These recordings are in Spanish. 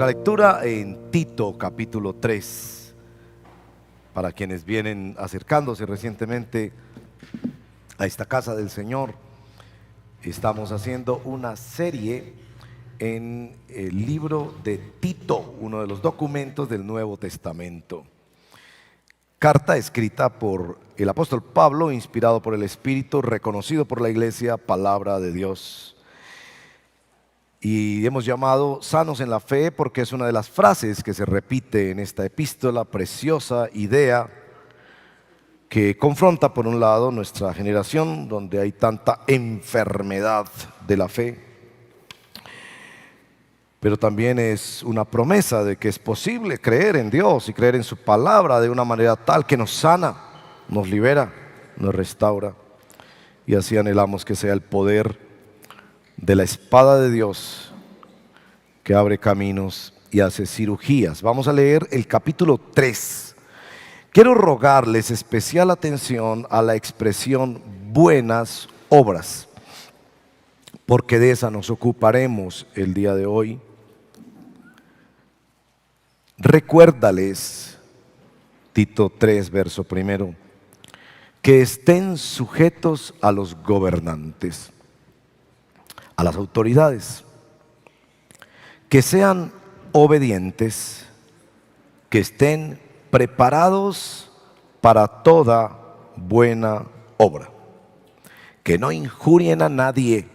Nuestra lectura en Tito capítulo 3. Para quienes vienen acercándose recientemente a esta casa del Señor, estamos haciendo una serie en el libro de Tito, uno de los documentos del Nuevo Testamento. Carta escrita por el apóstol Pablo, inspirado por el Espíritu, reconocido por la Iglesia, palabra de Dios. Y hemos llamado sanos en la fe porque es una de las frases que se repite en esta epístola, preciosa idea que confronta por un lado nuestra generación donde hay tanta enfermedad de la fe, pero también es una promesa de que es posible creer en Dios y creer en su palabra de una manera tal que nos sana, nos libera, nos restaura. Y así anhelamos que sea el poder de la espada de Dios que abre caminos y hace cirugías. Vamos a leer el capítulo 3. Quiero rogarles especial atención a la expresión buenas obras, porque de esa nos ocuparemos el día de hoy. Recuérdales, Tito 3, verso primero, que estén sujetos a los gobernantes, a las autoridades, que sean obedientes, que estén preparados para toda buena obra, que no injurien a nadie,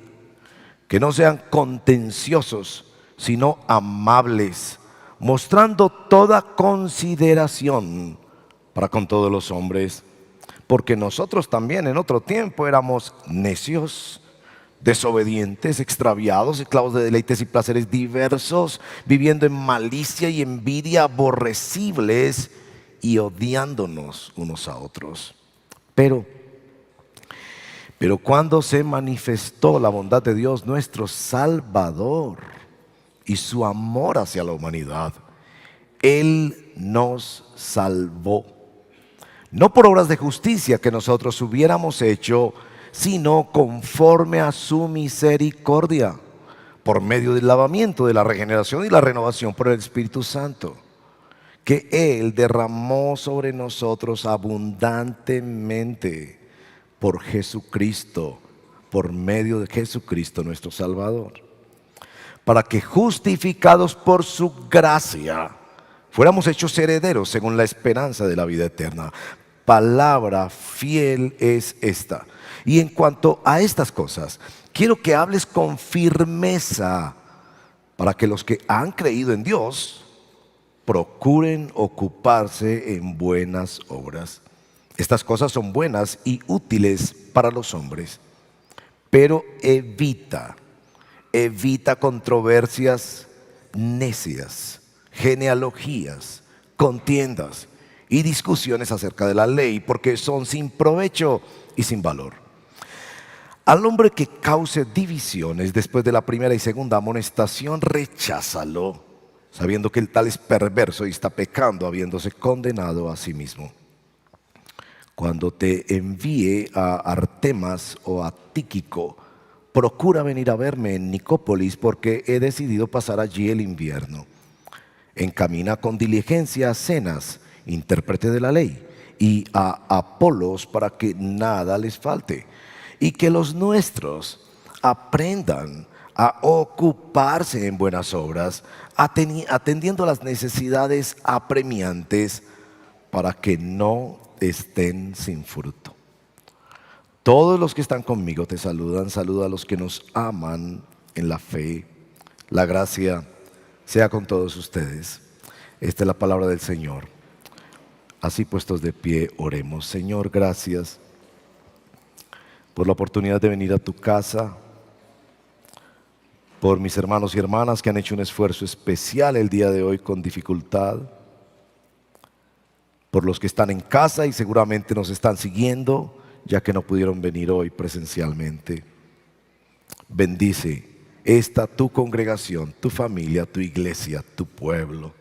que no sean contenciosos, sino amables, mostrando toda consideración para con todos los hombres, porque nosotros también en otro tiempo éramos necios, desobedientes, extraviados, esclavos de deleites y placeres diversos, viviendo en malicia y envidia, aborrecibles y odiándonos unos a otros. Pero cuando se manifestó la bondad de Dios nuestro Salvador y su amor hacia la humanidad, Él nos salvó, no por obras de justicia que nosotros hubiéramos hecho, sino conforme a su misericordia, por medio del lavamiento, de la regeneración y la renovación por el Espíritu Santo, que Él derramó sobre nosotros abundantemente por Jesucristo, por medio de Jesucristo nuestro Salvador, para que justificados por su gracia fuéramos hechos herederos según la esperanza de la vida eterna. Palabra fiel es esta. Y en cuanto a estas cosas, quiero que hables con firmeza para que los que han creído en Dios procuren ocuparse en buenas obras. Estas cosas son buenas y útiles para los hombres, pero evita controversias necias, genealogías, contiendas y discusiones acerca de la ley, porque son sin provecho y sin valor. Al hombre que cause divisiones después de la primera y segunda amonestación, recházalo, sabiendo que el tal es perverso y está pecando, habiéndose condenado a sí mismo. Cuando te envíe a Artemas o a Tíquico, procura venir a verme en Nicópolis, porque he decidido pasar allí el invierno. Encamina con diligencia a Zenas, intérprete de la ley, y a Apolos, para que nada les falte, y que los nuestros aprendan a ocuparse en buenas obras, atendiendo a las necesidades apremiantes, para que no estén sin fruto. Todos los que están conmigo te saludan. Saluda a los que nos aman en la fe. La gracia sea con todos ustedes. Esta es la palabra del Señor. Así puestos de pie, oremos. Señor, gracias por la oportunidad de venir a tu casa, por mis hermanos y hermanas que han hecho un esfuerzo especial el día de hoy con dificultad, por los que están en casa y seguramente nos están siguiendo, ya que no pudieron venir hoy presencialmente. Bendice esta tu congregación, tu familia, tu iglesia, tu pueblo.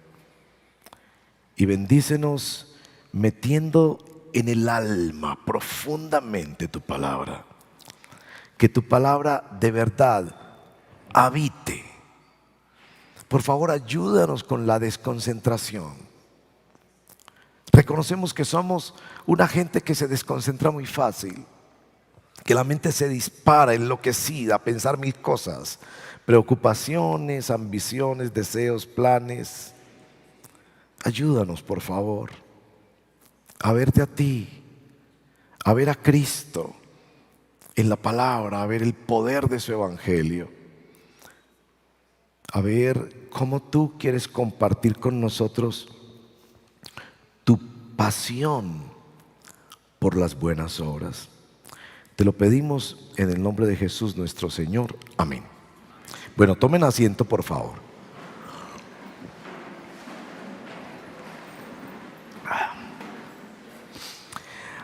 Y bendícenos metiendo en el alma profundamente tu palabra. Que tu palabra de verdad habite Por favor, ayúdanos con la desconcentración. Reconocemos que somos una gente que se desconcentra muy fácil, que la mente se dispara enloquecida a pensar mil cosas, preocupaciones, ambiciones, deseos, planes. Ayúdanos, por favor, a verte a ti, a ver a Cristo en la palabra, a ver el poder de su evangelio, a ver cómo tú quieres compartir con nosotros tu pasión por las buenas obras. Te lo pedimos en el nombre de Jesús nuestro Señor. Amén. Bueno, tomen asiento, por favor.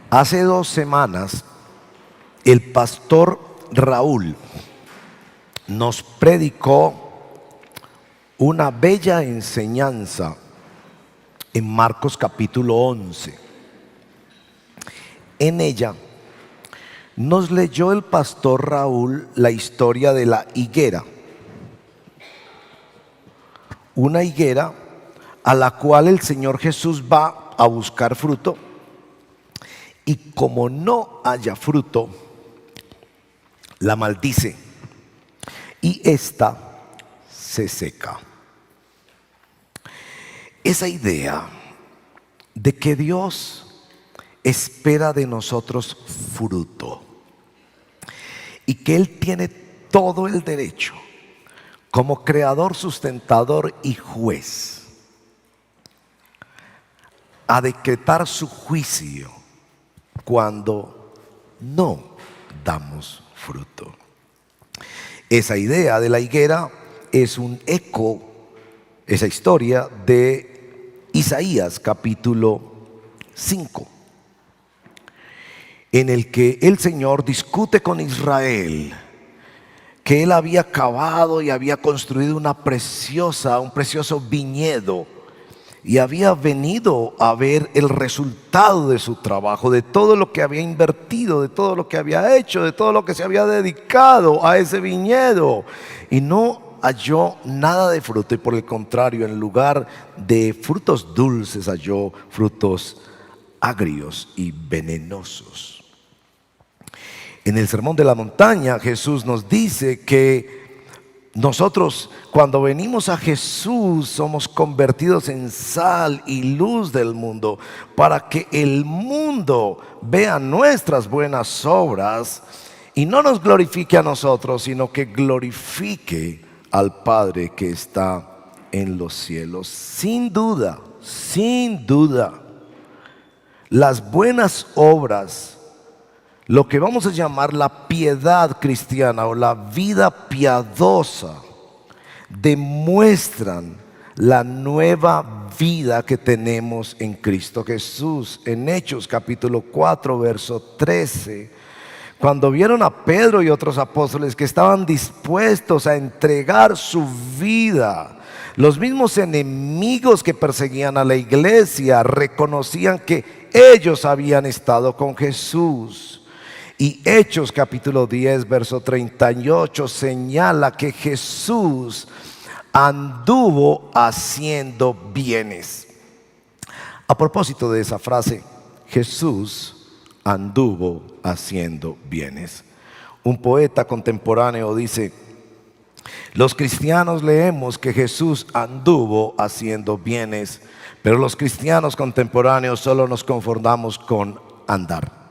Hace 2 semanas, el pastor Raúl nos predicó una bella enseñanza en Marcos capítulo 11. En ella nos leyó el pastor Raúl la historia de la higuera. Una higuera a la cual el Señor Jesús va a buscar fruto, y como no haya fruto, la maldice y ésta se seca. Esa idea de que Dios espera de nosotros fruto y que Él tiene todo el derecho como creador, sustentador y juez a decretar su juicio cuando no damos fruto. Esa idea de la higuera es un eco, esa historia de Isaías capítulo 5, en el que el Señor discute con Israel que Él había cavado y había construido un precioso viñedo, y había venido a ver el resultado de su trabajo, de todo lo que había invertido, de todo lo que había hecho, de todo lo que se había dedicado a ese viñedo, y no halló nada de fruto, y por el contrario, en lugar de frutos dulces, halló frutos agrios y venenosos. En el Sermón de la Montaña, Jesús nos dice que nosotros, cuando venimos a Jesús, somos convertidos en sal y luz del mundo, para que el mundo vea nuestras buenas obras y no nos glorifique a nosotros, sino que glorifique al Padre que está en los cielos. Sin duda, las buenas obras, lo que vamos a llamar la piedad cristiana o la vida piadosa, demuestran la nueva vida que tenemos en Cristo Jesús. En Hechos capítulo 4 verso 13, cuando vieron a Pedro y otros apóstoles que estaban dispuestos a entregar su vida, los mismos enemigos que perseguían a la iglesia reconocían que ellos habían estado con Jesús. Y Hechos capítulo 10 verso 38 señala que Jesús anduvo haciendo bienes. A propósito de esa frase, Jesús anduvo haciendo bienes. Un poeta contemporáneo dice: los cristianos leemos que Jesús anduvo haciendo bienes, pero los cristianos contemporáneos solo nos conformamos con andar.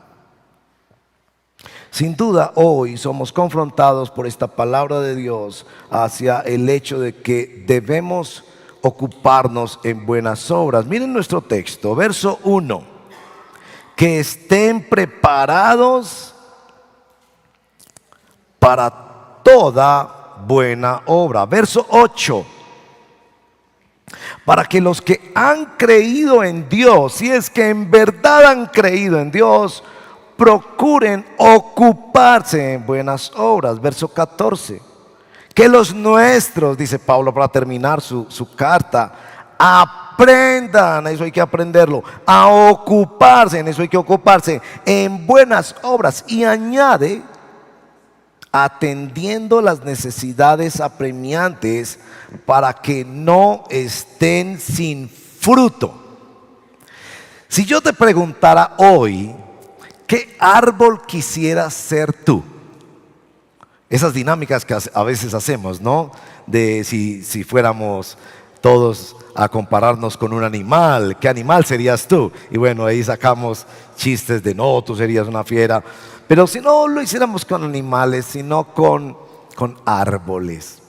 Sin duda, hoy somos confrontados por esta palabra de Dios hacia el hecho de que debemos ocuparnos en buenas obras. Miren nuestro texto, verso 1: que estén preparados para toda buena obra. Verso 8: para que los que han creído en Dios, si es que en verdad han creído en Dios, procuren ocuparse en buenas obras. Verso 14: que los nuestros, dice Pablo para terminar su carta, aprendan, eso hay que aprenderlo, a ocuparse, en eso hay que ocuparse, en buenas obras. Y añade atendiendo las necesidades apremiantes para que no estén sin fruto. Si yo te preguntara hoy, ¿qué árbol quisieras ser tú? Esas dinámicas que a veces hacemos, ¿no? De si fuéramos todos a compararnos con un animal, ¿qué animal serías tú? Y bueno, ahí sacamos chistes de no, tú serías una fiera. Pero si no lo hiciéramos con animales, sino con árboles.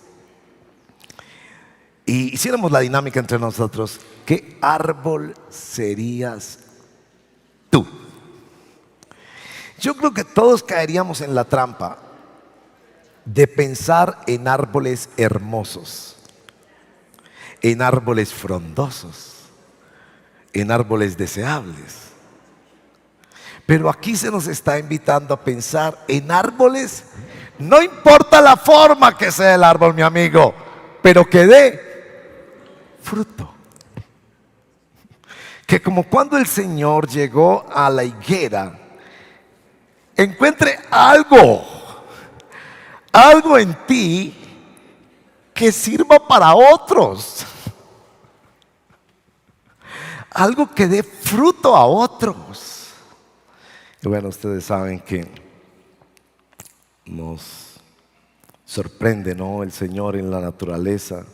Y hiciéramos la dinámica entre nosotros, ¿qué árbol serías tú? Yo creo que todos caeríamos en la trampa de pensar en árboles hermosos, en árboles frondosos, en árboles deseables. Pero aquí se nos está invitando a pensar en árboles, no importa la forma que sea el árbol, mi amigo, pero que dé fruto. Que como cuando el Señor llegó a la higuera, encuentre algo en ti que sirva para otros, algo que dé fruto a otros. Y bueno, ustedes saben que nos sorprende, ¿no?, el Señor en la naturaleza.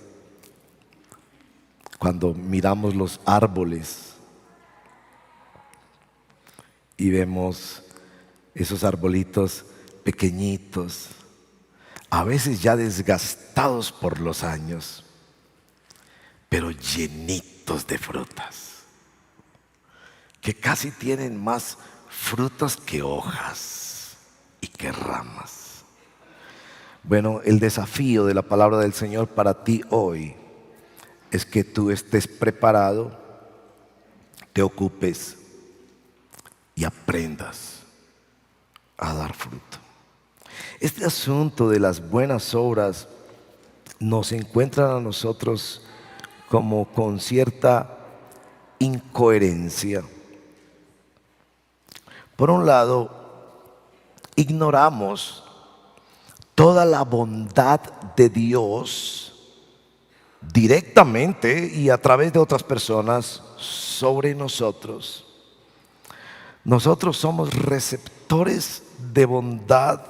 Cuando miramos los árboles y vemos esos arbolitos pequeñitos, a veces ya desgastados por los años, pero llenitos de frutas, que casi tienen más frutos que hojas y que ramas. Bueno, el desafío de la palabra del Señor para ti hoy es que tú estés preparado, te ocupes y aprendas a dar fruto. Este asunto de las buenas obras nos encuentra a nosotros como con cierta incoherencia. Por un lado, ignoramos toda la bondad de Dios directamente y a través de otras personas sobre nosotros. Nosotros somos receptores de bondad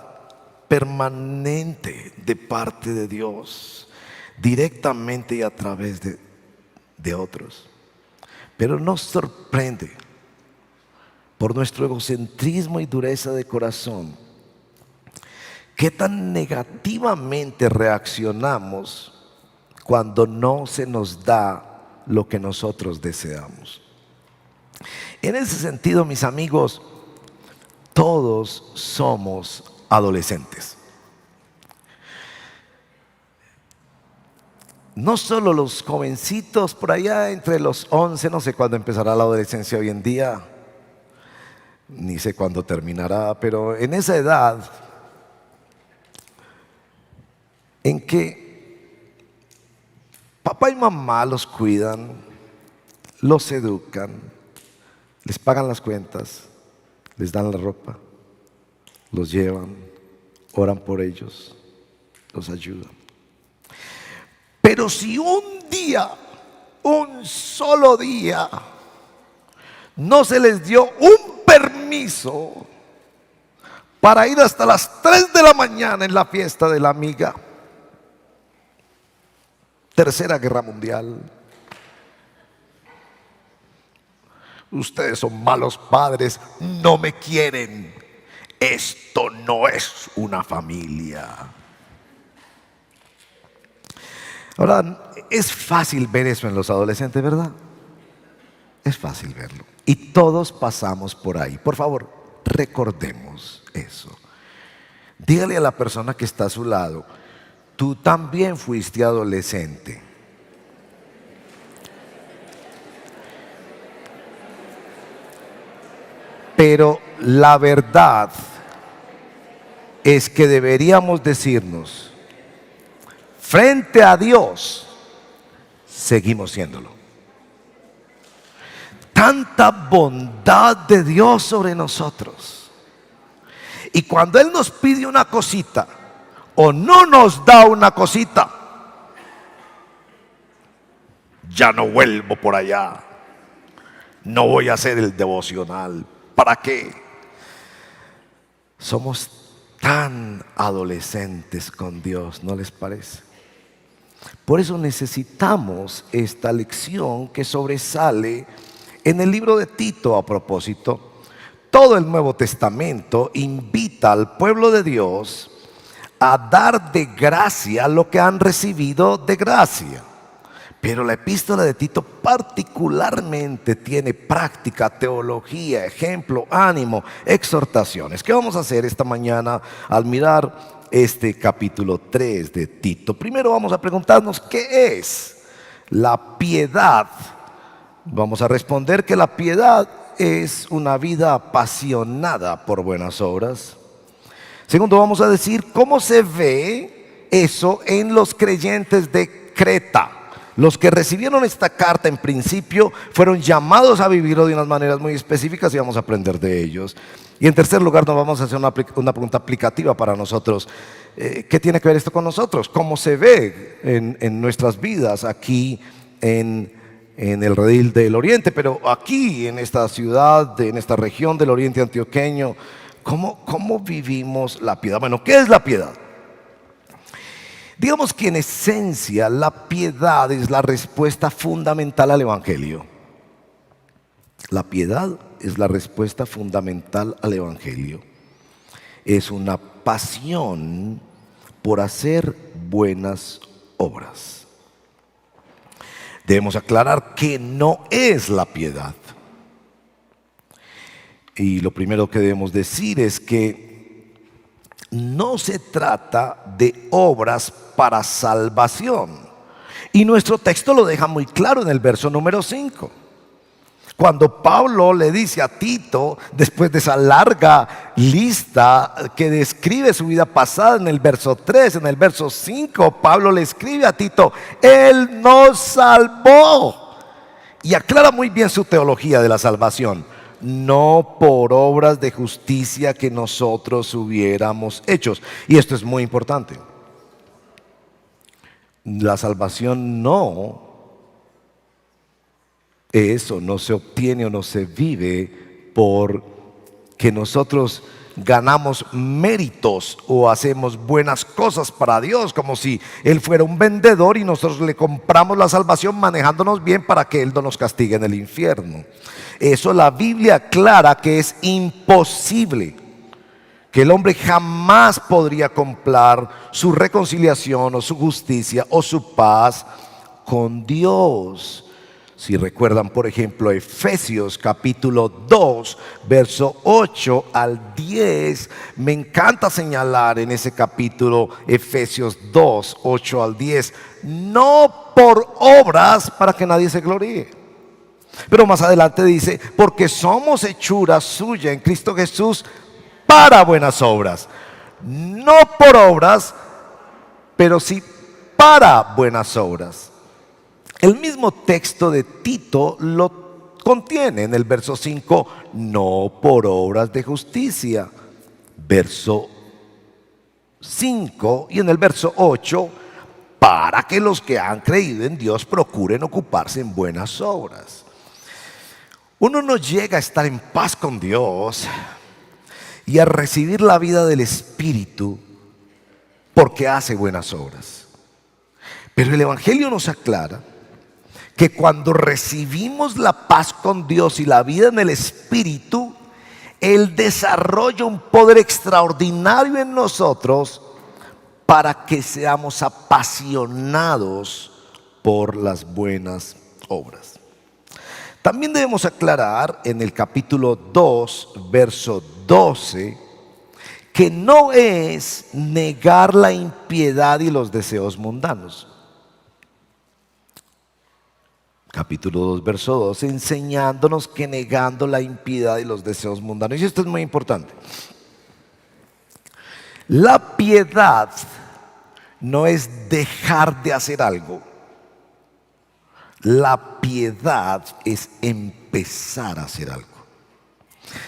permanente de parte de Dios, directamente y a través de otros. Pero nos sorprende por nuestro egocentrismo y dureza de corazón qué tan negativamente reaccionamos cuando no se nos da lo que nosotros deseamos. En ese sentido, mis amigos, todos somos adolescentes. No solo los jovencitos por allá entre los 11, no sé cuándo empezará la adolescencia hoy en día, ni sé cuándo terminará, pero en esa edad en que papá y mamá los cuidan, los educan, les pagan las cuentas, les dan la ropa, los llevan, oran por ellos, los ayudan. Pero si un día, un solo día, no se les dio un permiso para ir hasta las 3 de la mañana en la fiesta de la amiga, Tercera Guerra Mundial, ustedes son malos padres, no me quieren, esto no es una familia. Ahora, es fácil ver eso en los adolescentes, ¿verdad? Es fácil verlo. Y todos pasamos por ahí. Por favor, recordemos eso. Dígale a la persona que está a su lado, tú también fuiste adolescente. Pero la verdad es que deberíamos decirnos, frente a Dios, seguimos siéndolo. Tanta bondad de Dios sobre nosotros. Y cuando Él nos pide una cosita, o no nos da una cosita, ya no vuelvo por allá, no voy a hacer el devocional. ¿Para qué? Somos tan adolescentes con Dios, ¿no les parece? Por eso necesitamos esta lección que sobresale en el libro de Tito. A propósito, todo el Nuevo Testamento invita al pueblo de Dios a dar de gracia lo que han recibido de gracia. Pero la epístola de Tito particularmente tiene práctica, teología, ejemplo, ánimo, exhortaciones. ¿Qué vamos a hacer esta mañana al mirar este capítulo 3 de Tito? Primero vamos a preguntarnos ¿qué es la piedad? Vamos a responder que la piedad es una vida apasionada por buenas obras. Segundo, vamos a decir cómo se ve eso en los creyentes de Creta. Los que recibieron esta carta en principio fueron llamados a vivirlo de unas maneras muy específicas y vamos a aprender de ellos. Y en tercer lugar nos vamos a hacer una pregunta aplicativa para nosotros. ¿Qué tiene que ver esto con nosotros? ¿Cómo se ve en nuestras vidas aquí en el redil del Oriente? Pero aquí en esta ciudad, en esta región del Oriente antioqueño, ¿cómo vivimos la piedad? Bueno, ¿qué es la piedad? Digamos que en esencia la piedad es la respuesta fundamental al Evangelio. La piedad es la respuesta fundamental al Evangelio. Es una pasión por hacer buenas obras. Debemos aclarar que no es la piedad. Y lo primero que debemos decir es que no se trata de obras para salvación. Y nuestro texto lo deja muy claro en el verso número 5. Cuando Pablo le dice a Tito, después de esa larga lista que describe su vida pasada en el verso 3, en el verso 5, Pablo le escribe a Tito, Él nos salvó. Y aclara muy bien su teología de la salvación. No por obras de justicia que nosotros hubiéramos hecho. Y esto es muy importante. La salvación no es o no se obtiene o no se vive por que nosotros ganamos méritos o hacemos buenas cosas para Dios, como si Él fuera un vendedor y nosotros le compramos la salvación manejándonos bien para que Él no nos castigue en el infierno. Eso la Biblia aclara que es imposible, que el hombre jamás podría comprar su reconciliación o su justicia o su paz con Dios. Si recuerdan, por ejemplo, Efesios capítulo 2, verso 8 al 10, me encanta señalar en ese capítulo, Efesios 2, 8 al 10, no por obras para que nadie se gloríe. Pero más adelante dice, porque somos hechura suya en Cristo Jesús para buenas obras. No por obras, pero sí para buenas obras. El mismo texto de Tito lo contiene en el verso 5, no por obras de justicia. Verso 5 y en el verso 8, para que los que han creído en Dios procuren ocuparse en buenas obras. Uno no llega a estar en paz con Dios y a recibir la vida del Espíritu porque hace buenas obras. Pero el Evangelio nos aclara que cuando recibimos la paz con Dios y la vida en el Espíritu, Él desarrolla un poder extraordinario en nosotros para que seamos apasionados por las buenas obras. También debemos aclarar en el capítulo 2, verso 12, que no es negar la impiedad y los deseos mundanos. Capítulo 2, verso 12, enseñándonos que negando la impiedad y los deseos mundanos. Y esto es muy importante. La piedad no es dejar de hacer algo. La piedad es empezar a hacer algo.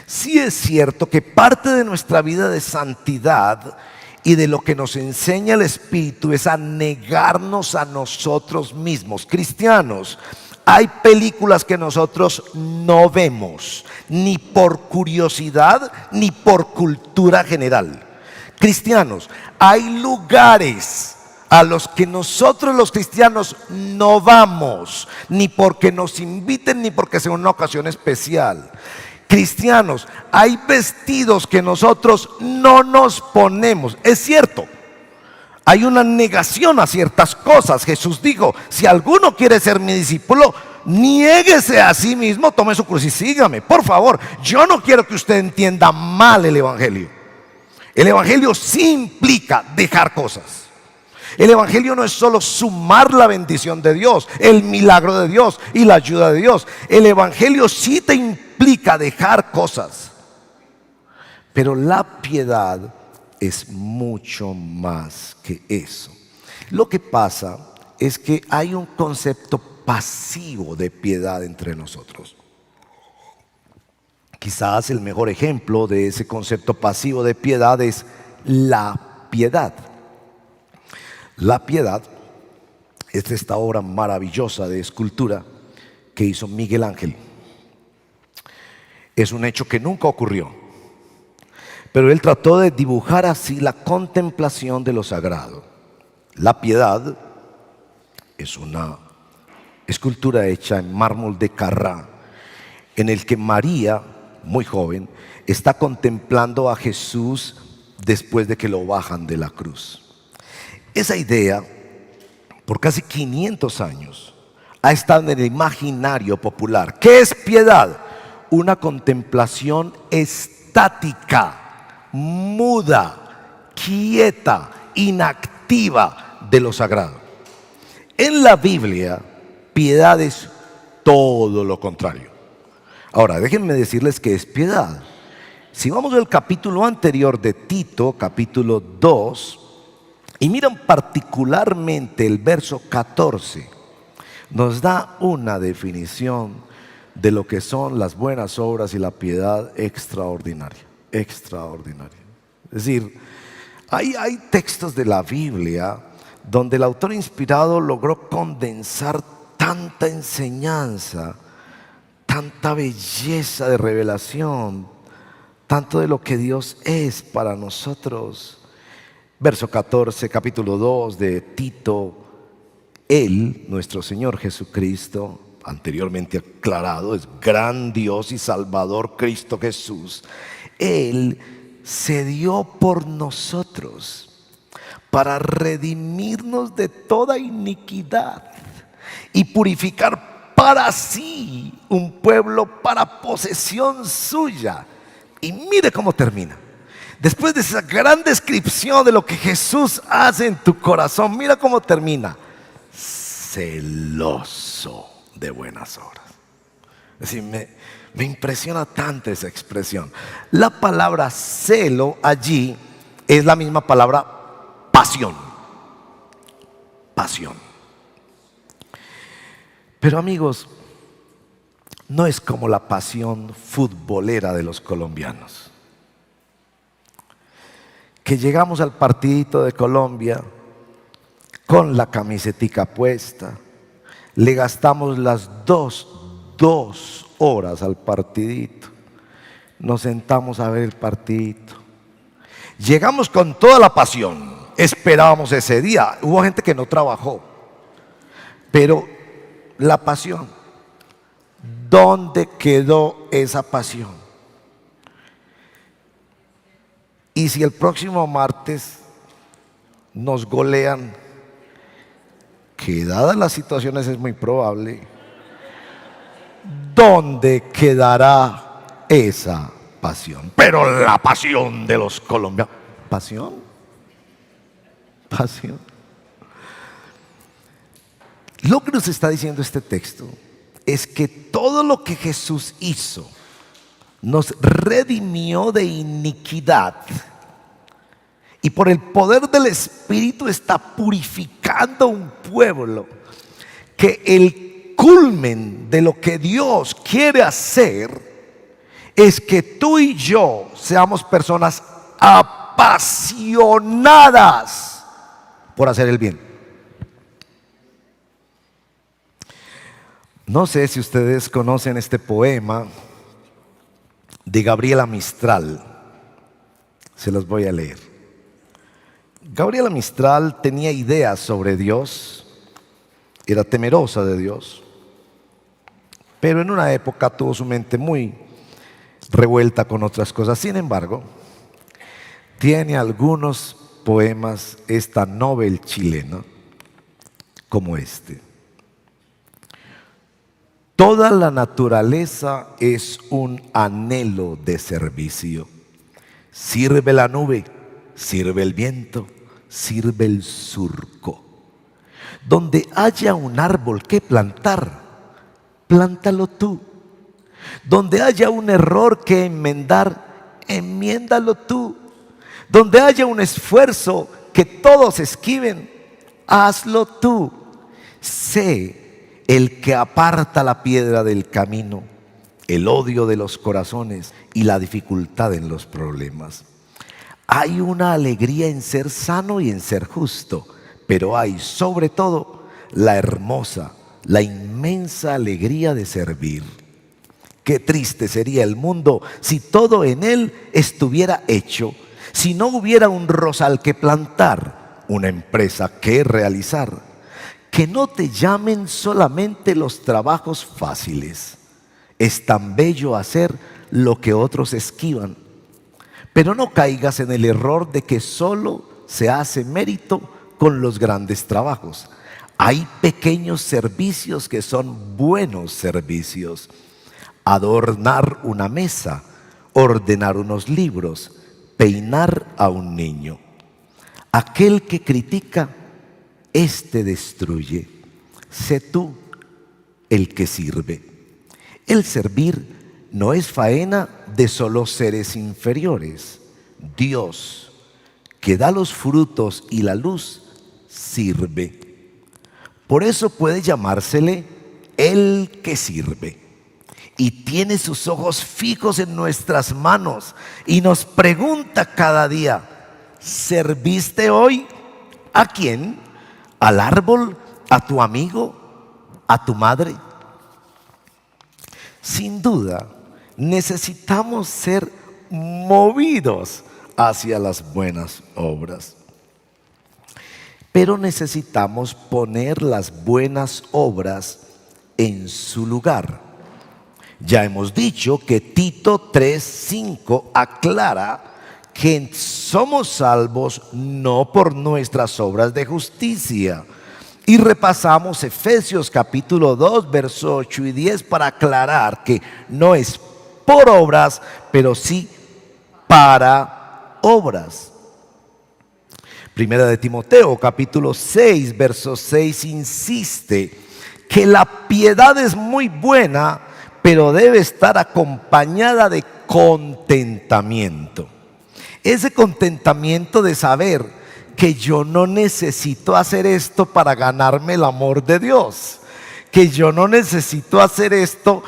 Sí es cierto que parte de nuestra vida de santidad y de lo que nos enseña el Espíritu es a negarnos a nosotros mismos. Cristianos, hay películas que nosotros no vemos, ni por curiosidad, ni por cultura general. Cristianos, hay lugares a los que nosotros los cristianos no vamos, ni porque nos inviten, ni porque sea una ocasión especial. Cristianos, hay vestidos que nosotros no nos ponemos. Es cierto, hay una negación a ciertas cosas. Jesús dijo: si alguno quiere ser mi discípulo, niéguese a sí mismo, tome su cruz y sígame. Por favor, yo no quiero que usted entienda mal el Evangelio. El Evangelio sí implica dejar cosas. El Evangelio no es solo sumar la bendición de Dios, el milagro de Dios y la ayuda de Dios. El Evangelio sí te implica dejar cosas. Pero la piedad es mucho más que eso. Lo que pasa es que hay un concepto pasivo de piedad entre nosotros. Quizás el mejor ejemplo de ese concepto pasivo de piedad es la piedad. La piedad es esta obra maravillosa de escultura que hizo Miguel Ángel. Es un hecho que nunca ocurrió, pero él trató de dibujar así la contemplación de lo sagrado. La piedad es una escultura hecha en mármol de Carrá, en el que María, muy joven, está contemplando a Jesús después de que lo bajan de la cruz. Esa idea, por casi 500 años, ha estado en el imaginario popular. ¿Qué es piedad? Una contemplación estática, muda, quieta, inactiva de lo sagrado. En la Biblia, piedad es todo lo contrario. Ahora, déjenme decirles qué es piedad. Si vamos al capítulo anterior de Tito, capítulo 2, y miran particularmente el verso 14, nos da una definición de lo que son las buenas obras y la piedad extraordinaria, extraordinaria. Es decir, hay textos de la Biblia donde el autor inspirado logró condensar tanta enseñanza, tanta belleza de revelación, tanto de lo que Dios es para nosotros. Verso 14, capítulo 2 de Tito: Él, nuestro Señor Jesucristo, anteriormente aclarado, es gran Dios y Salvador Cristo Jesús. Él se dio por nosotros para redimirnos de toda iniquidad y purificar para sí un pueblo para posesión suya. Y mire cómo termina. Después de esa gran descripción de lo que Jesús hace en tu corazón, mira cómo termina: celoso de buenas obras. Es decir, me impresiona tanto esa expresión. La palabra celo allí es la misma palabra pasión. Pasión. Pero amigos, no es como la pasión futbolera de los colombianos, que llegamos al partidito de Colombia con la camisetica puesta, le gastamos las dos horas al partidito, nos sentamos a ver el partidito, llegamos con toda la pasión, esperábamos ese día. Hubo gente que no trabajó, pero la pasión, ¿dónde quedó esa pasión? Y si el próximo martes nos golean, que dadas las situaciones es muy probable, ¿dónde quedará esa pasión? Pero la pasión de los colombianos. ¿Pasión? Pasión. Lo que nos está diciendo este texto es que todo lo que Jesús hizo nos redimió de iniquidad, y por el poder del Espíritu está purificando un pueblo, que el culmen de lo que Dios quiere hacer es que tú y yo seamos personas apartadas apasionadas por hacer el bien. No sé si ustedes conocen este poema de Gabriela Mistral. Se los voy a leer. Gabriela Mistral tenía ideas sobre Dios, era temerosa de Dios, pero en una época tuvo su mente muy revuelta con otras cosas. Sin embargo, tiene algunos poemas, esta Nobel chilena, como este. Toda la naturaleza es un anhelo de servicio. Sirve la nube, sirve el viento, sirve el surco. Donde haya un árbol que plantar, plántalo tú. Donde haya un error que enmendar, enmiéndalo tú. Donde haya un esfuerzo que todos esquiven, hazlo tú. Sé el que aparta la piedra del camino, el odio de los corazones y la dificultad en los problemas. Hay una alegría en ser sano y en ser justo, pero hay sobre todo la hermosa, la inmensa alegría de servir. Qué triste sería el mundo si todo en él estuviera hecho, si no hubiera un rosal que plantar, una empresa que realizar. Que no te llamen solamente los trabajos fáciles. Es tan bello hacer lo que otros esquivan. Pero no caigas en el error de que solo se hace mérito con los grandes trabajos. Hay pequeños servicios que son buenos servicios. Adornar una mesa, ordenar unos libros, peinar a un niño. Aquel que critica, este destruye. Sé tú el que sirve. El servir no es faena de solo seres inferiores. Dios, que da los frutos y la luz, sirve. Por eso puede llamársele el que sirve. Y tiene sus ojos fijos en nuestras manos y nos pregunta cada día: ¿serviste hoy? ¿A quién? ¿Al árbol? ¿A tu amigo? ¿A tu madre? Sin duda, necesitamos ser movidos hacia las buenas obras. Pero necesitamos poner las buenas obras en su lugar. Ya hemos dicho que Tito 3:5 aclara que somos salvos no por nuestras obras de justicia. Y repasamos Efesios capítulo 2, versos 8 y 10 para aclarar que no es por obras, pero sí para obras. Primera de Timoteo capítulo 6, verso 6 insiste que la piedad es muy buena, pero debe estar acompañada de contentamiento. Ese contentamiento de saber que yo no necesito hacer esto para ganarme el amor de Dios, que yo no necesito hacer esto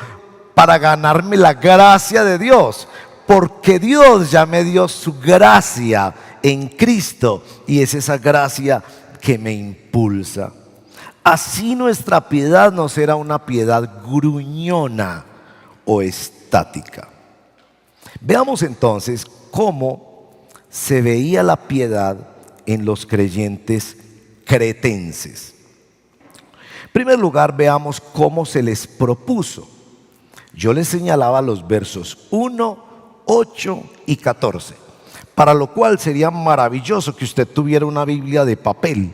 para ganarme la gracia de Dios, porque Dios ya me dio su gracia en Cristo y es esa gracia que me impulsa. Así nuestra piedad no será una piedad gruñona o estática. Veamos entonces cómo se veía la piedad en los creyentes cretenses. En primer lugar, veamos cómo se les propuso. Yo les señalaba los versos 1, 8 y 14, para lo cual sería maravilloso que usted tuviera una Biblia de papel,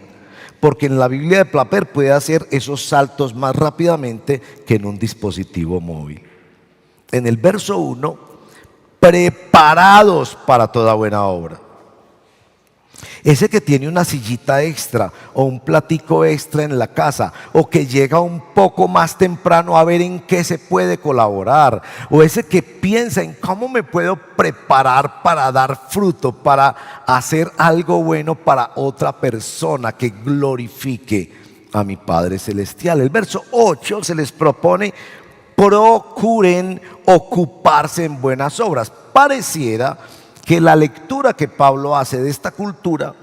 porque en la Biblia de papel puede hacer esos saltos más rápidamente que en un dispositivo móvil. En el verso 1, preparados para toda buena obra. Ese que tiene una sillita extra o un platico extra en la casa, o que llega un poco más temprano a ver en qué se puede colaborar, o ese que piensa en cómo me puedo preparar para dar fruto, para hacer algo bueno para otra persona que glorifique a mi Padre Celestial. El verso 8 se les propone: procuren ocuparse en buenas obras. Pareciera que la lectura que Pablo hace de esta cultura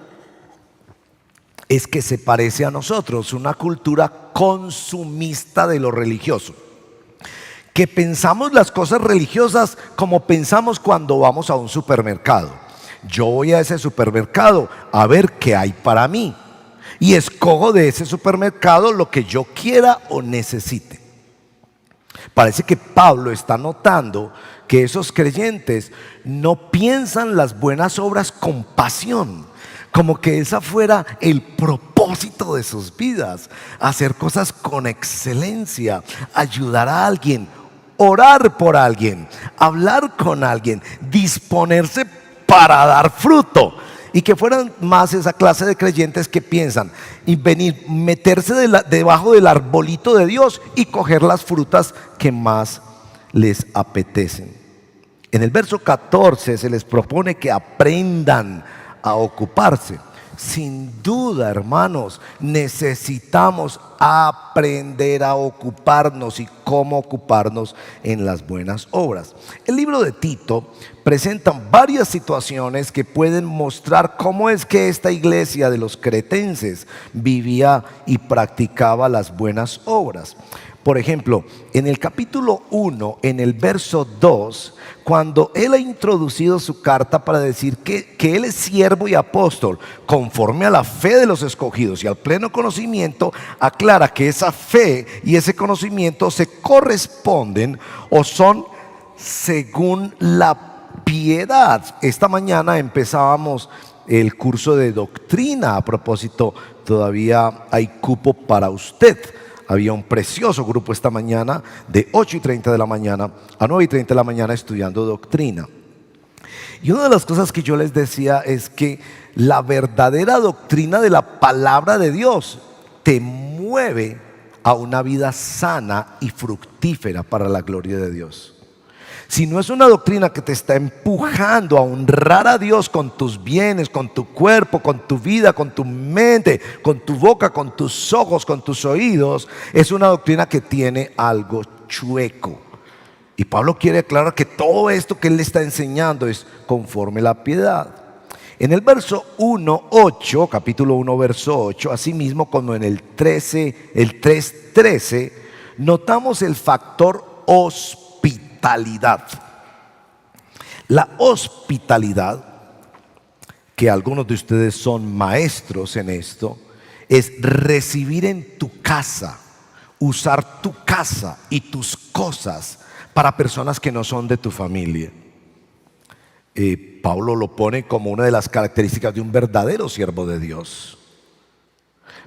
es que se parece a nosotros, una cultura consumista de lo religioso. Que pensamos las cosas religiosas como pensamos cuando vamos a un supermercado. Yo voy a ese supermercado a ver qué hay para mí y escojo de ese supermercado lo que yo quiera o necesite. Parece que Pablo está notando que esos creyentes no piensan las buenas obras con pasión, como que esa fuera el propósito de sus vidas, hacer cosas con excelencia, ayudar a alguien, orar por alguien, hablar con alguien, disponerse para dar fruto. Y que fueran más esa clase de creyentes que piensan y venir, meterse debajo del arbolito de Dios y coger las frutas que más les apetecen. En el verso 14 se les propone que aprendan a ocuparse. Sin duda, hermanos, necesitamos aprender a ocuparnos y cómo ocuparnos en las buenas obras. El libro de Tito presenta varias situaciones que pueden mostrar cómo es que esta iglesia de los cretenses vivía y practicaba las buenas obras. Por ejemplo, en el capítulo 1, en el verso 2, cuando él ha introducido su carta para decir que él es siervo y apóstol, conforme a la fe de los escogidos y al pleno conocimiento, aclara que esa fe y ese conocimiento se corresponden o son según la piedad. Esta mañana empezábamos el curso de doctrina. A propósito, todavía hay cupo para usted. Había un precioso grupo esta mañana de 8:30 de la mañana a 9:30 de la mañana estudiando doctrina. Y una de las cosas que yo les decía es que la verdadera doctrina de la palabra de Dios te mueve a una vida sana y fructífera para la gloria de Dios. Si no es una doctrina que te está empujando a honrar a Dios con tus bienes, con tu cuerpo, con tu vida, con tu mente, con tu boca, con tus ojos, con tus oídos, es una doctrina que tiene algo chueco. Y Pablo quiere aclarar que todo esto que él le está enseñando es conforme a la piedad. En el verso 1:8, capítulo 1, verso 8, asimismo como en el 3:13, notamos el factor hospitalidad. La hospitalidad, que algunos de ustedes son maestros en esto, es recibir en tu casa, usar tu casa y tus cosas para personas que no son de tu familia. Pablo lo pone como una de las características de un verdadero siervo de Dios.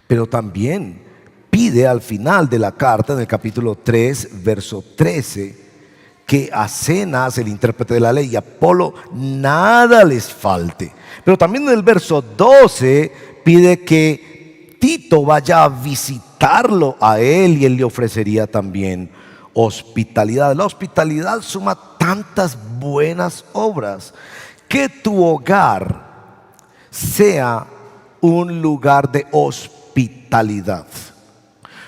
Pero también pide al final de la carta, en el capítulo 3, verso 13, que a Cenas, el intérprete de la ley, y a Apolo nada les falte. Pero también en el verso 12 pide que Tito vaya a visitarlo a él y él le ofrecería también hospitalidad. La hospitalidad suma tantas buenas obras. Que tu hogar sea un lugar de hospitalidad.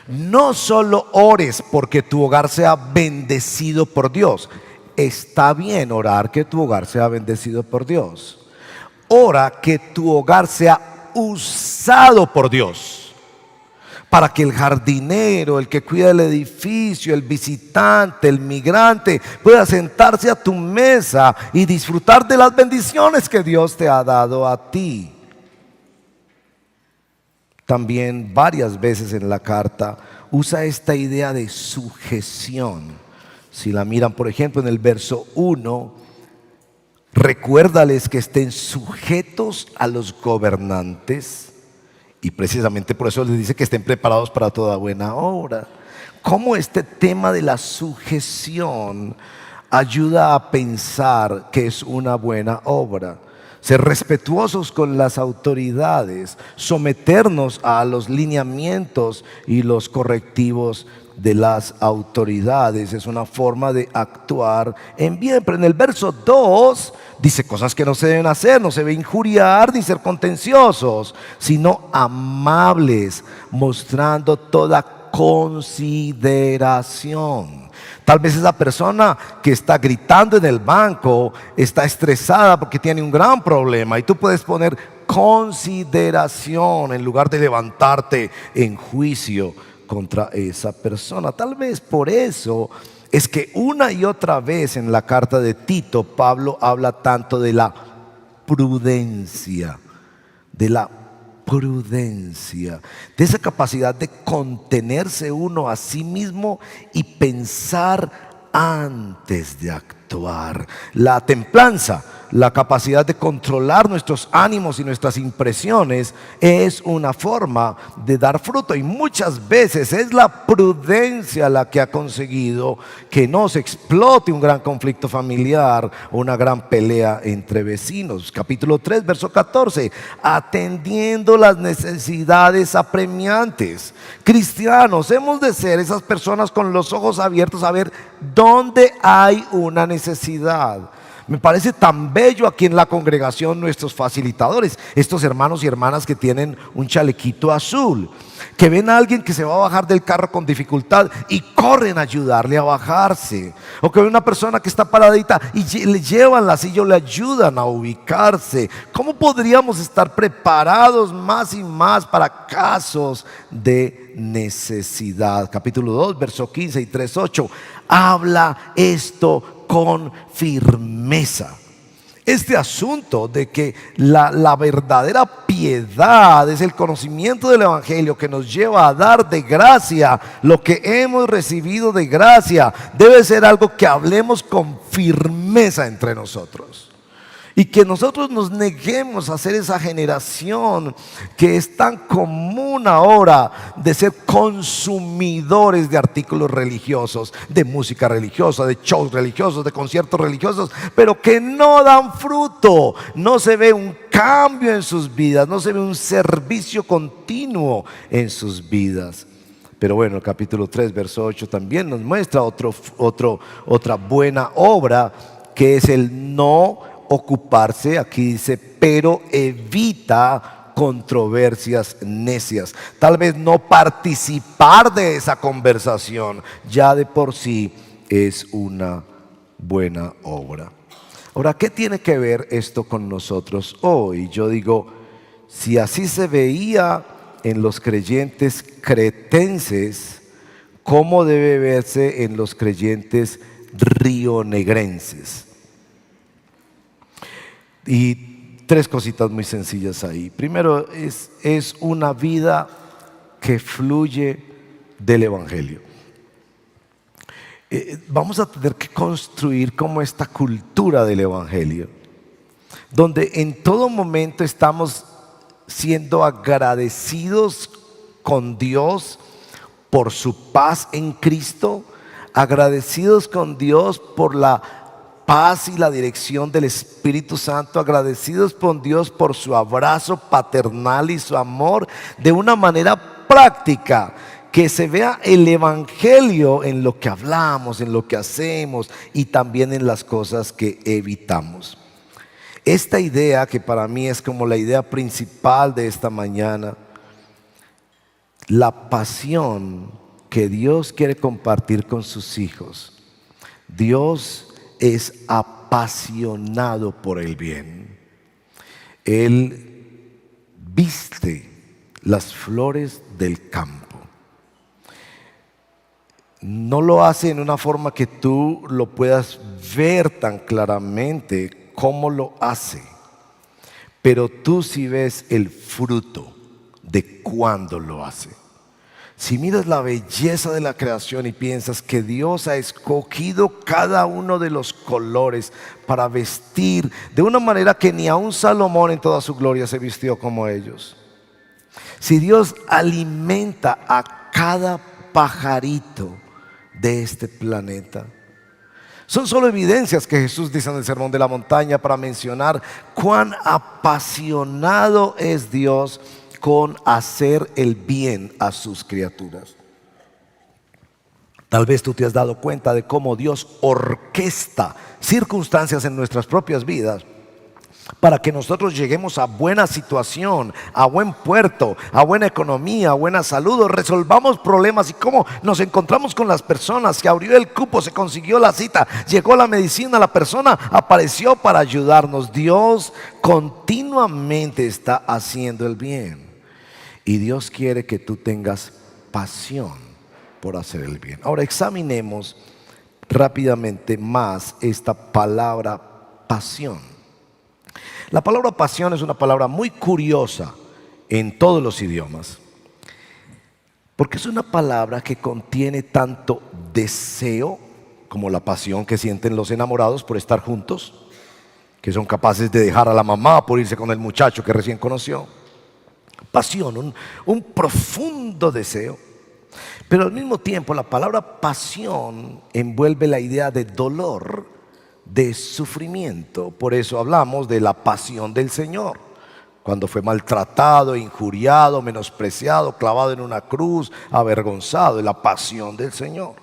No solo ores porque tu hogar sea bendecido por Dios. Está bien orar que tu hogar sea bendecido por Dios. Ora que tu hogar sea usado por Dios, para que el jardinero, el que cuida el edificio, el visitante, el migrante pueda sentarse a tu mesa y disfrutar de las bendiciones que Dios te ha dado a ti. También varias veces en la carta usa esta idea de sujeción. Si la miran, por ejemplo, en el verso 1, recuérdales que estén sujetos a los gobernantes, y precisamente por eso les dice que estén preparados para toda buena obra. ¿Cómo este tema de la sujeción ayuda a pensar que es una buena obra? Ser respetuosos con las autoridades, someternos a los lineamientos y los correctivos de las autoridades, es una forma de actuar en bien. Pero en el verso 2 dice cosas que no se deben hacer: no se debe injuriar ni ser contenciosos, sino amables, mostrando toda consideración. Tal vez esa persona que está gritando en el banco está estresada porque tiene un gran problema y tú puedes poner consideración en lugar de levantarte en juicio contra esa persona. Tal vez por eso es que una y otra vez en la carta de Tito Pablo habla tanto de la prudencia, de la prudencia, de esa capacidad de contenerse uno a sí mismo y pensar antes de actuar. La templanza, la capacidad de controlar nuestros ánimos y nuestras impresiones, es una forma de dar fruto, y muchas veces es la prudencia la que ha conseguido que no se explote un gran conflicto familiar o una gran pelea entre vecinos. Capítulo 3, verso 14: atendiendo las necesidades apremiantes. Cristianos, hemos de ser esas personas con los ojos abiertos a ver dónde hay una necesidad. Me parece tan bello aquí en la congregación nuestros facilitadores, estos hermanos y hermanas que tienen un chalequito azul, que ven a alguien que se va a bajar del carro con dificultad y corren a ayudarle a bajarse, o que ven a una persona que está paradita y le llevan la silla o le ayudan a ubicarse. ¿Cómo podríamos estar preparados más y más para casos de necesidad? Capítulo 2, verso 15 y 3:8 habla esto con firmeza. Este asunto de que la verdadera piedad es el conocimiento del Evangelio que nos lleva a dar de gracia lo que hemos recibido de gracia, debe ser algo que hablemos con firmeza entre nosotros. Y que nosotros nos neguemos a ser esa generación que es tan común ahora de ser consumidores de artículos religiosos, de música religiosa, de shows religiosos, de conciertos religiosos, pero que no dan fruto. No se ve un cambio en sus vidas, no se ve un servicio continuo en sus vidas. Pero bueno, el capítulo 3, verso 8 también nos muestra otra buena obra, que es el no ocuparse. Aquí dice: pero evita controversias necias. Tal vez no participar de esa conversación ya de por sí es una buena obra. Ahora, ¿qué tiene que ver esto con nosotros hoy? Yo digo, si así se veía en los creyentes cretenses, ¿cómo debe verse en los creyentes rionegrenses? Y tres cositas muy sencillas ahí. Primero, es una vida que fluye del Evangelio. Vamos a tener que construir como esta cultura del Evangelio, donde en todo momento estamos siendo agradecidos con Dios por su paz en Cristo, agradecidos con Dios por la paz y la dirección del Espíritu Santo, agradecidos con Dios por su abrazo paternal y su amor, de una manera práctica, que se vea el Evangelio en lo que hablamos, en lo que hacemos y también en las cosas que evitamos. Esta idea, que para mí es como la idea principal de esta mañana, la pasión que Dios quiere compartir con sus hijos. Dios es apasionado por el bien. Él viste las flores del campo. No lo hace en una forma que tú lo puedas ver tan claramente como lo hace, pero tú sí ves el fruto de cuando lo hace. Si miras la belleza de la creación y piensas que Dios ha escogido cada uno de los colores para vestir de una manera que ni aun Salomón en toda su gloria se vistió como ellos. Si Dios alimenta a cada pajarito de este planeta, son solo evidencias que Jesús dice en el Sermón de la Montaña para mencionar cuán apasionado es Dios con hacer el bien a sus criaturas. Tal vez tú te has dado cuenta de cómo Dios orquesta circunstancias en nuestras propias vidas para que nosotros lleguemos a buena situación, a buen puerto, a buena economía, a buena salud, o resolvamos problemas. Y cómo nos encontramos con las personas, que abrió el cupo, se consiguió la cita, llegó la medicina, la persona apareció para ayudarnos. Dios continuamente está haciendo el bien, y Dios quiere que tú tengas pasión por hacer el bien. Ahora examinemos rápidamente más esta palabra pasión. La palabra pasión es una palabra muy curiosa en todos los idiomas, porque es una palabra que contiene tanto deseo, como la pasión que sienten los enamorados por estar juntos, que son capaces de dejar a la mamá por irse con el muchacho que recién conoció. Pasión, un profundo deseo. Pero al mismo tiempo la palabra pasión envuelve la idea de dolor, de sufrimiento. Por eso hablamos de la pasión del Señor, cuando fue maltratado, injuriado, menospreciado, clavado en una cruz, avergonzado. La pasión del Señor.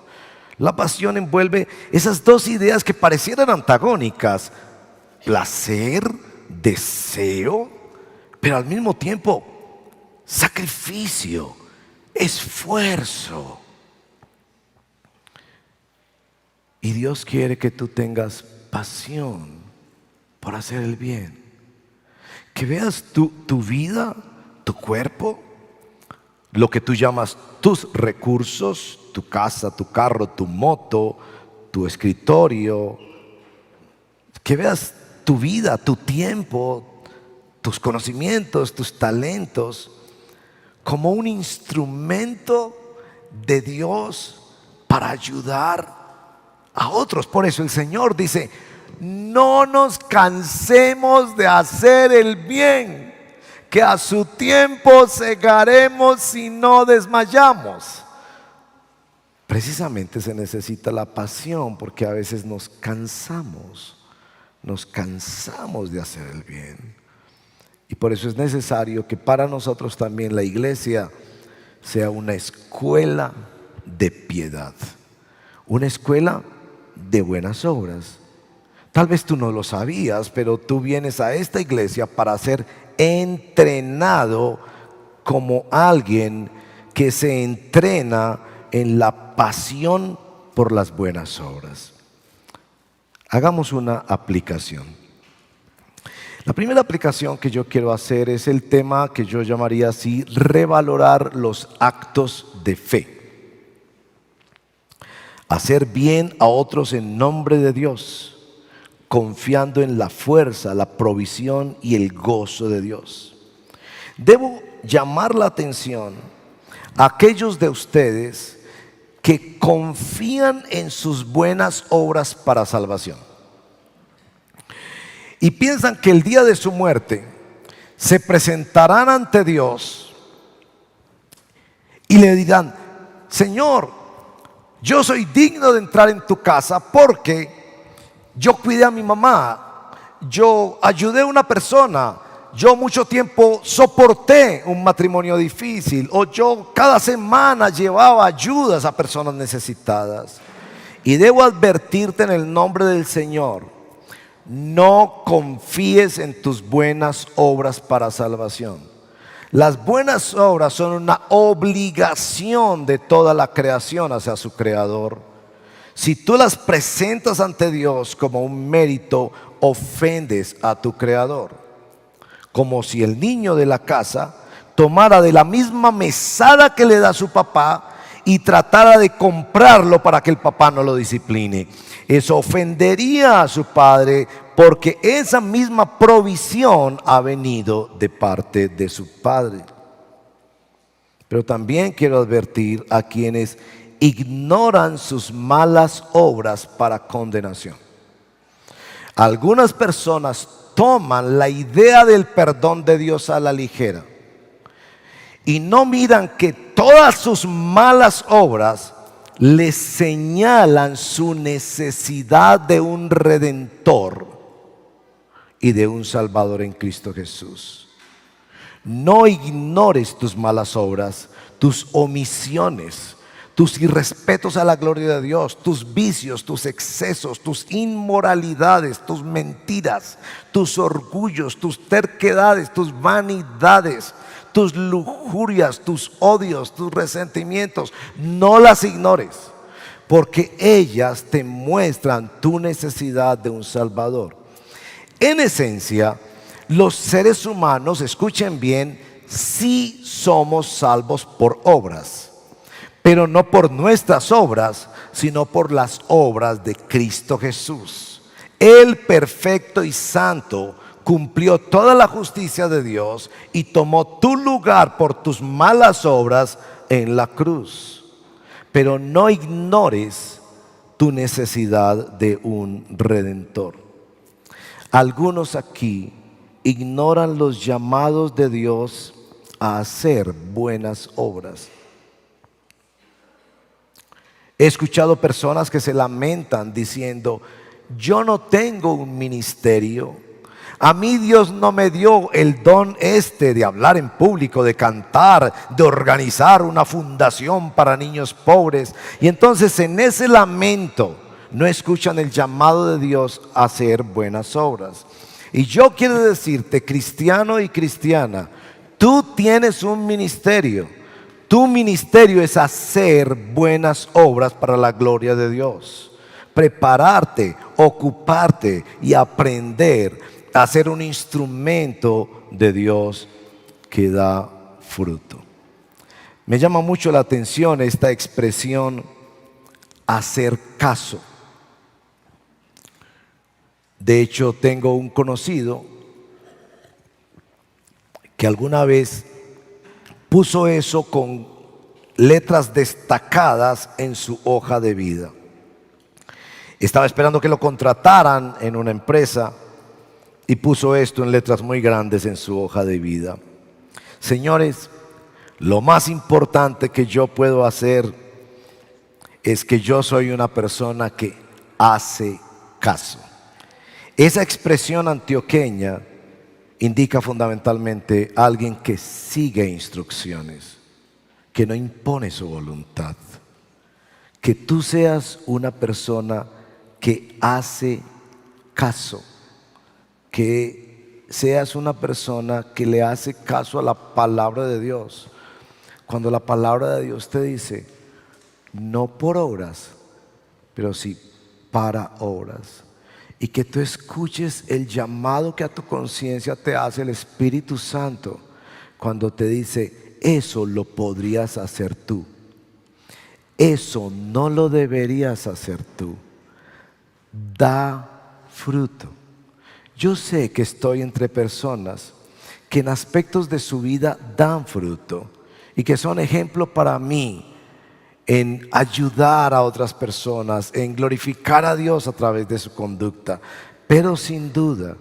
La pasión envuelve esas dos ideas que parecieran antagónicas: placer, deseo, pero al mismo tiempo sacrificio, esfuerzo. Y Dios quiere que tú tengas pasión por hacer el bien. Que veas tu vida, tu cuerpo, lo que tú llamas tus recursos, tu casa, tu carro, tu moto, tu escritorio. Que veas tu vida, tu tiempo, tus conocimientos, tus talentos, como un instrumento de Dios para ayudar a otros. Por eso el Señor dice: no nos cansemos de hacer el bien, que a su tiempo segaremos si no desmayamos. Precisamente se necesita la pasión, porque a veces nos cansamos de hacer el bien. Y por eso es necesario que para nosotros también la iglesia sea una escuela de piedad, una escuela de buenas obras. Tal vez tú no lo sabías, pero tú vienes a esta iglesia para ser entrenado como alguien que se entrena en la pasión por las buenas obras. Hagamos una aplicación. La primera aplicación que yo quiero hacer es el tema que yo llamaría así: revalorar los actos de fe. Hacer bien a otros en nombre de Dios, confiando en la fuerza, la provisión y el gozo de Dios. Debo llamar la atención a aquellos de ustedes que confían en sus buenas obras para salvación y piensan que el día de su muerte se presentarán ante Dios y le dirán: Señor, yo soy digno de entrar en tu casa porque yo cuidé a mi mamá, yo ayudé a una persona, yo mucho tiempo soporté un matrimonio difícil, o yo cada semana llevaba ayudas a personas necesitadas. Y debo advertirte en el nombre del Señor: no confíes en tus buenas obras para salvación. Las buenas obras son una obligación de toda la creación hacia su creador. Si tú las presentas ante Dios como un mérito, ofendes a tu creador. Como si el niño de la casa tomara de la misma mesada que le da su papá y tratara de comprarlo para que el papá no lo discipline. Eso ofendería a su padre, porque esa misma provisión ha venido de parte de su padre. Pero también quiero advertir a quienes ignoran sus malas obras para condenación. Algunas personas toman la idea del perdón de Dios a la ligera y no miran que todas sus malas obras les señalan su necesidad de un redentor y de un salvador en Cristo Jesús. No ignores tus malas obras, tus omisiones, tus irrespetos a la gloria de Dios, tus vicios, tus excesos, tus inmoralidades, tus mentiras, tus orgullos, tus terquedades, tus vanidades, tus lujurias, tus odios, tus resentimientos. No las ignores, porque ellas te muestran tu necesidad de un Salvador. En esencia, los seres humanos, escuchen bien, sí somos salvos por obras, pero no por nuestras obras, sino por las obras de Cristo Jesús. Él, perfecto y santo, cumplió toda la justicia de Dios y tomó tu lugar por tus malas obras en la cruz. Pero no ignores tu necesidad de un redentor. Algunos aquí ignoran los llamados de Dios a hacer buenas obras. He escuchado personas que se lamentan diciendo: yo no tengo un ministerio, a mí Dios no me dio el don de hablar en público, de cantar, de organizar una fundación para niños pobres. Y entonces en ese lamento no escuchan el llamado de Dios a hacer buenas obras. Y yo quiero decirte, cristiano y cristiana, tú tienes un ministerio. Tu ministerio es hacer buenas obras para la gloria de Dios. Prepararte, ocuparte y aprender a ser un instrumento de Dios que da fruto. Me llama mucho la atención esta expresión, hacer caso. De hecho, tengo un conocido que alguna vez puso eso con letras destacadas en su hoja de vida. Estaba esperando que lo contrataran en una empresa y puso esto en letras muy grandes en su hoja de vida. Señores, lo más importante que yo puedo hacer es que yo soy una persona que hace caso. Esa expresión antioqueña indica fundamentalmente a alguien que sigue instrucciones, que no impone su voluntad. Que tú seas una persona que hace caso, que seas una persona que le hace caso a la palabra de Dios. Cuando la palabra de Dios te dice, no por obras, pero sí para obras. Y que tú escuches el llamado que a tu conciencia te hace el Espíritu Santo cuando te dice, eso lo podrías hacer tú. Eso no lo deberías hacer tú. Da fruto. Yo sé que estoy entre personas que en aspectos de su vida dan fruto y que son ejemplo para mí en ayudar a otras personas, en glorificar a Dios a través de su conducta. Pero sin duda,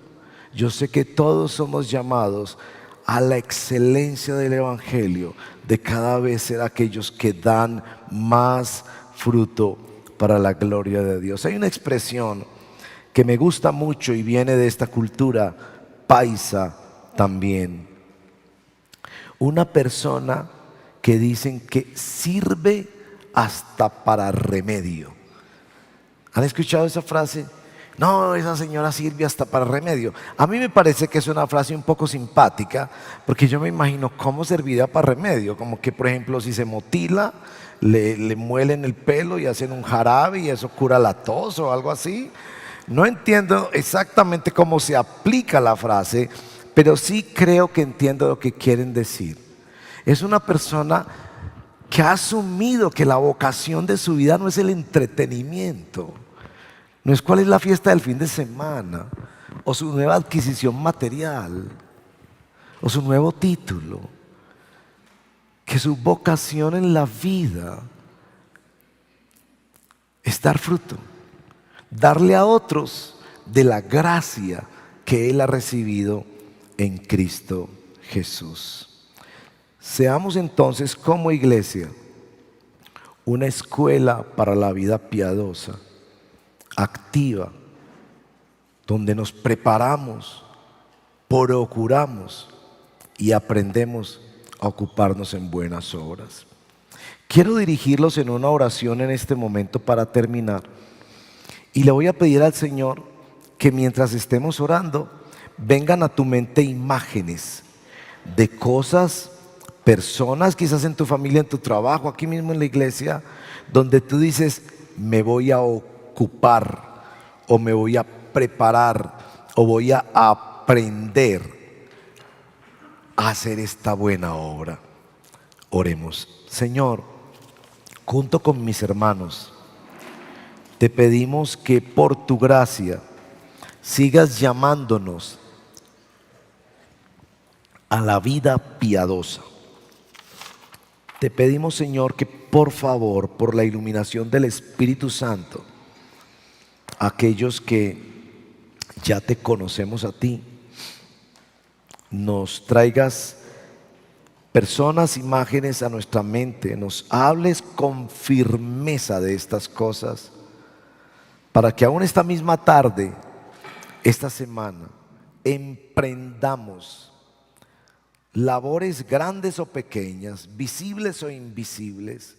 yo sé que todos somos llamados a la excelencia del Evangelio, de cada vez ser aquellos que dan más fruto para la gloria de Dios. Hay una expresión que me gusta mucho y viene de esta cultura paisa también. Una persona que dicen que sirve hasta para remedio. ¿Han escuchado esa frase? No, esa señora sirve hasta para remedio. A mí me parece que es una frase un poco simpática, porque yo me imagino cómo serviría para remedio. Como que, por ejemplo, si se motila, le muelen el pelo y hacen un jarabe y eso cura la tos o algo así. No entiendo exactamente cómo se aplica la frase, pero sí creo que entiendo lo que quieren decir. Es una persona que ha asumido que la vocación de su vida no es el entretenimiento, no es cuál es la fiesta del fin de semana, o su nueva adquisición material, o su nuevo título, que su vocación en la vida es dar fruto, darle a otros de la gracia que Él ha recibido en Cristo Jesús. Seamos entonces como iglesia una escuela para la vida piadosa, activa, donde nos preparamos, procuramos y aprendemos a ocuparnos en buenas obras. Quiero dirigirlos en una oración en este momento para terminar. Y le voy a pedir al Señor que mientras estemos orando, vengan a tu mente imágenes de cosas, personas, quizás en tu familia, en tu trabajo, aquí mismo en la iglesia, donde tú dices, me voy a ocupar, o me voy a preparar, o voy a aprender a hacer esta buena obra. Oremos. Señor, junto con mis hermanos, te pedimos que por tu gracia sigas llamándonos a la vida piadosa. Te pedimos, Señor, que por favor, por la iluminación del Espíritu Santo, aquellos que ya te conocemos a ti, nos traigas personas, imágenes a nuestra mente, nos hables con firmeza de estas cosas, para que aún esta misma tarde, esta semana, emprendamos labores grandes o pequeñas, visibles o invisibles,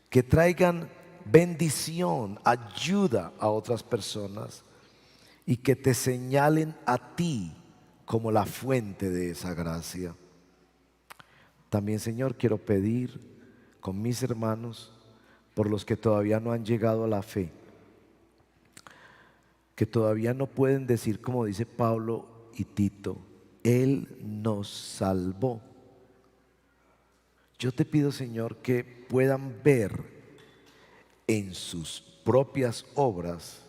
que traigan bendición, ayuda a otras personas y que te señalen a ti como la fuente de esa gracia. También, Señor, quiero pedir con mis hermanos por los que todavía no han llegado a la fe, que todavía no pueden decir como dice Pablo y Tito, Él nos salvó. Yo te pido, Señor, que puedan ver en sus propias obras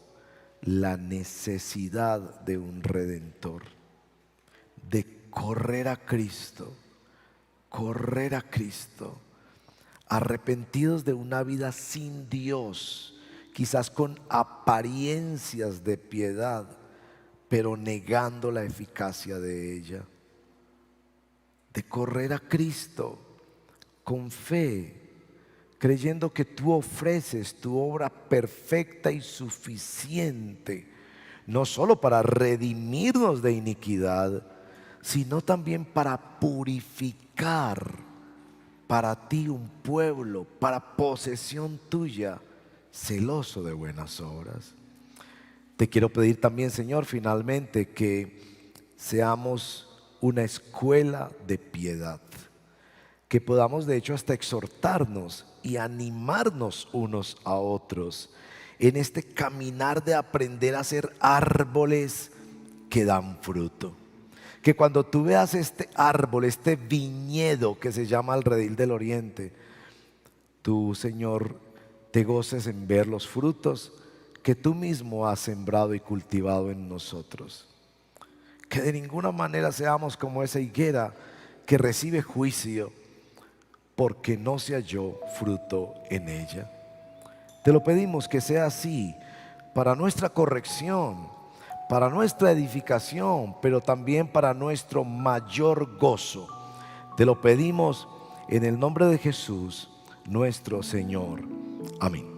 la necesidad de un Redentor, de correr a Cristo, arrepentidos de una vida sin Dios, quizás con apariencias de piedad, pero negando la eficacia de ella, de correr a Cristo con fe, creyendo que tú ofreces tu obra perfecta y suficiente, no solo para redimirnos de iniquidad, sino también para purificar para ti un pueblo, para posesión tuya, celoso de buenas obras. Te quiero pedir también, Señor, finalmente que seamos una escuela de piedad, que podamos de hecho hasta exhortarnos y animarnos unos a otros en este caminar de aprender a ser árboles que dan fruto. Que cuando tú veas este árbol, este viñedo que se llama el Redil del Oriente, tú, Señor, te goces en ver los frutos que tú mismo has sembrado y cultivado en nosotros. Que de ninguna manera seamos como esa higuera que recibe juicio porque no se halló fruto en ella. Te lo pedimos que sea así para nuestra corrección, para nuestra edificación, pero también para nuestro mayor gozo. Te lo pedimos en el nombre de Jesús, nuestro Señor. Amén.